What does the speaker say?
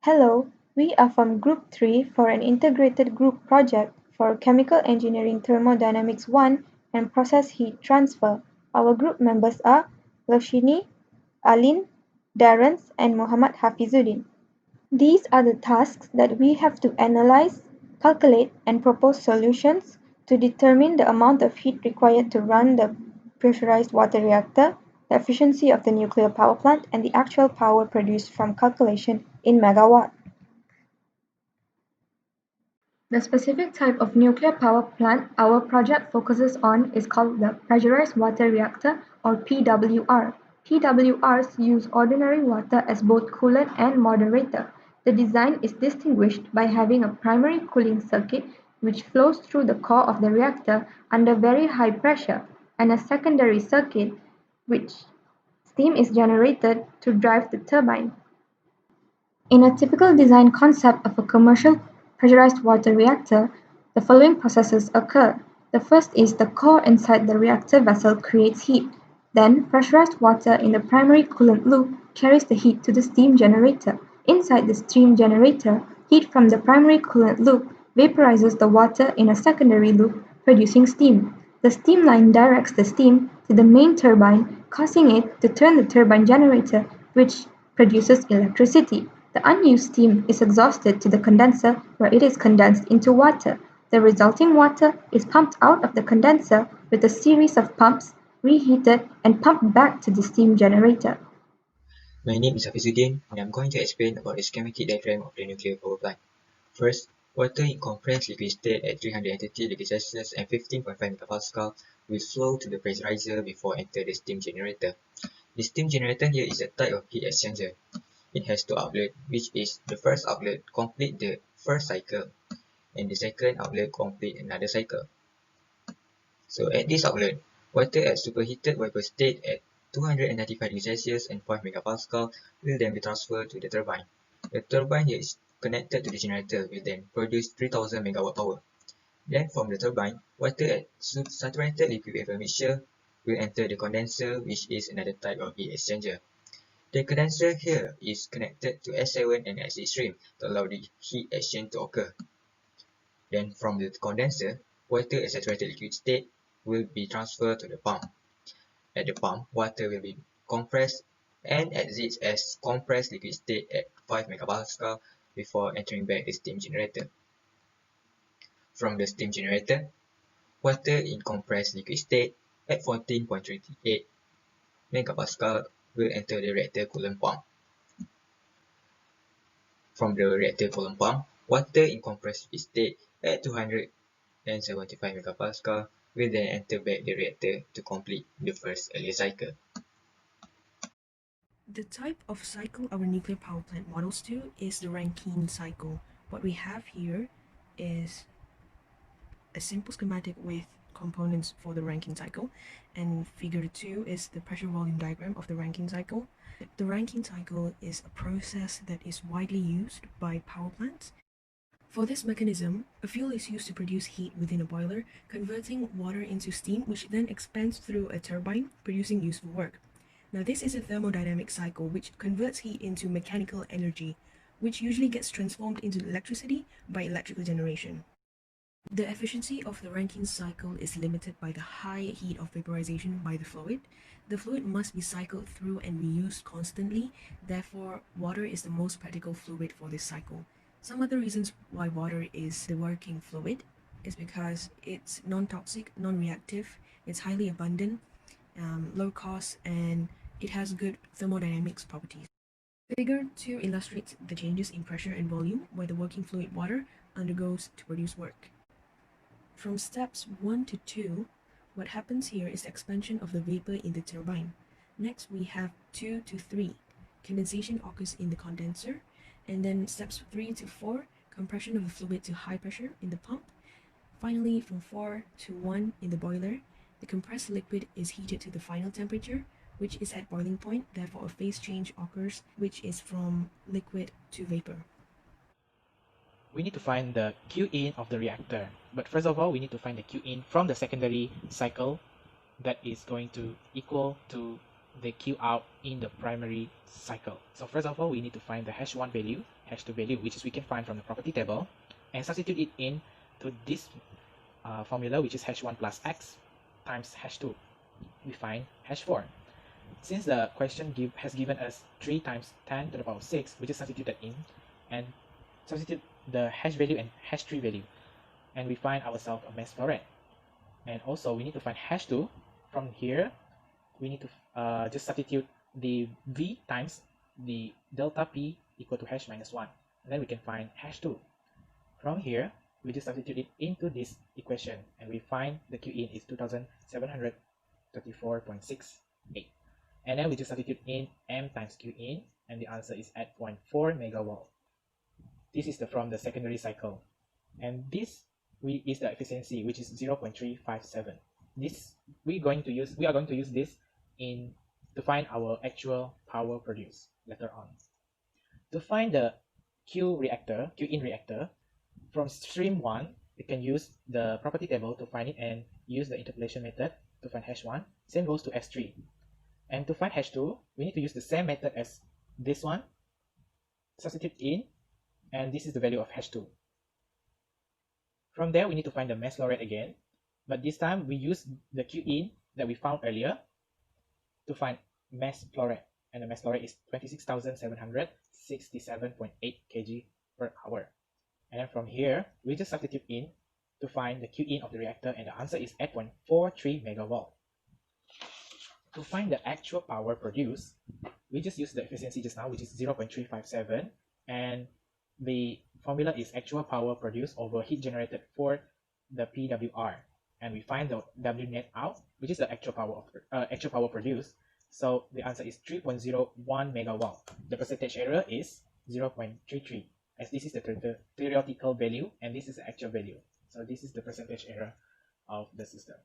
Hello, we are from Group 3 for an integrated group project for Chemical Engineering Thermodynamics 1 and Process Heat Transfer. Our group members are Loshini, Alin, Darrens, and Muhammad Hafizuddin. These are the tasks that we have to analyze, calculate, and propose solutions to determine the amount of heat required to run the pressurized water reactor, the efficiency of the nuclear power plant, and the actual power produced from calculation in megawatt. The specific type of nuclear power plant our project focuses on is called the Pressurized Water Reactor or PWR. PWRs use ordinary water as both coolant and moderator. The design is distinguished by having a primary cooling circuit which flows through the core of the reactor under very high pressure and a secondary circuit which steam is generated to drive the turbine. In a typical design concept of a commercial pressurized water reactor, the following processes occur. The first is the core inside the reactor vessel creates heat. Then, pressurized water in the primary coolant loop carries the heat to the steam generator. Inside the steam generator, heat from the primary coolant loop vaporizes the water in a secondary loop, producing steam. The steam line directs the steam to the main turbine, causing it to turn the turbine generator, which produces electricity. The unused steam is exhausted to the condenser where it is condensed into water. The resulting water is pumped out of the condenser with a series of pumps, reheated and pumped back to the steam generator. My name is Hafizuddin and I'm going to explain about the schematic diagram of the nuclear power plant. First, water in compressed liquid state at 330 degrees Celsius and 15.5 MPa will flow to the pressurizer before enter the steam generator. The steam generator here is a type of heat exchanger. It has two outlets, which is the first outlet complete the first cycle and the second outlet complete another cycle. So at this outlet, water at superheated vapor state at 295 degrees Celsius and 5 MPa will then be transferred to the turbine. The turbine here is connected to the generator will then produce 3000 megawatt power. Then from the turbine, water at saturated liquid vapor mixture will enter the condenser, which is another type of heat exchanger. The condenser here is connected to S7 and S8 stream to allow the heat exchange to occur. Then from the condenser, water at saturated liquid state will be transferred to the pump. At the pump, water will be compressed and exits as compressed liquid state at 5 MPa before entering back the steam generator. From the steam generator, water in compressed liquid state at 14.38 MPa will enter the reactor coolant pump. From the reactor coolant pump, water in compressed liquid state at 275 MPa will then enter back the reactor to complete the first earlier cycle. The type of cycle our nuclear power plant models to is the Rankine cycle. What we have here is a simple schematic with components for the Rankine cycle, and figure 2 is the pressure volume diagram of the Rankine cycle. The Rankine cycle is a process that is widely used by power plants. For this mechanism, a fuel is used to produce heat within a boiler, converting water into steam, which then expands through a turbine, producing useful work. Now this is a thermodynamic cycle which converts heat into mechanical energy, which usually gets transformed into electricity by electrical generation. The efficiency of the Rankine cycle is limited by the high heat of vaporization by the fluid. The fluid must be cycled through and reused constantly, therefore water is the most practical fluid for this cycle. Some other reasons why water is the working fluid is because it's non-toxic, non-reactive, it's highly abundant, low cost, and it has good thermodynamics properties. Figure 2 illustrates the changes in pressure and volume where the working fluid water undergoes to produce work. From steps 1 to 2, what happens here is the expansion of the vapor in the turbine. Next, we have 2 to 3. Condensation occurs in the condenser, and then steps 3 to 4, compression of the fluid to high pressure in the pump. Finally, from 4 to 1 in the boiler, the compressed liquid is heated to the final temperature, which is at boiling point, therefore a phase change occurs, which is from liquid to vapor. We need to find the Q in of the reactor, but first of all we need to find the Q in from the secondary cycle that is going to equal to the Q out in the primary cycle. So first of all, we need to find the hash1 value, hash2 value, which is we can find from the property table, and substitute it in to this formula, which is hash1 plus x times hash2. We find hash4. Since the question has given us 3 times 10 to the power 6, we just substitute that in and substitute the hash value and hash3 value, and we find ourselves a mass flow rate. And also we need to find hash2. From here we need to just substitute the v times the delta p equal to hash minus 1, and then we can find hash2. From here we just substitute it into this equation, and we find the Q in is 2734.68, and then we just substitute in m times Q in, and the answer is at 0.4 megavolt. This is from the secondary cycle, and this is the efficiency, which is 0.357. This we are going to use this to find our actual power produced later on. To find the Q in reactor, from stream 1, we can use the property table to find it and use the interpolation method to find hash1. Same goes to S3. And to find hash2, we need to use the same method as this one. Substitute in, and this is the value of hash2. From there, we need to find the mass flow rate again, but this time we use the Q in that we found earlier to find mass flow rate, and the mass flow rate is 26,767.8 kg per hour. And then from here, we just substitute in to find the Q in of the reactor, and the answer is 8.43 megavolt. To find the actual power produced, we just use the efficiency just now, which is 0.357, and the formula is actual power produced over heat generated for the PWR, and we find the W net out, which is the actual power produced. So the answer is 3.01 megawatt. The percentage error is 0.33, as this is the theoretical value and this is the actual value. So this is the percentage error of the system.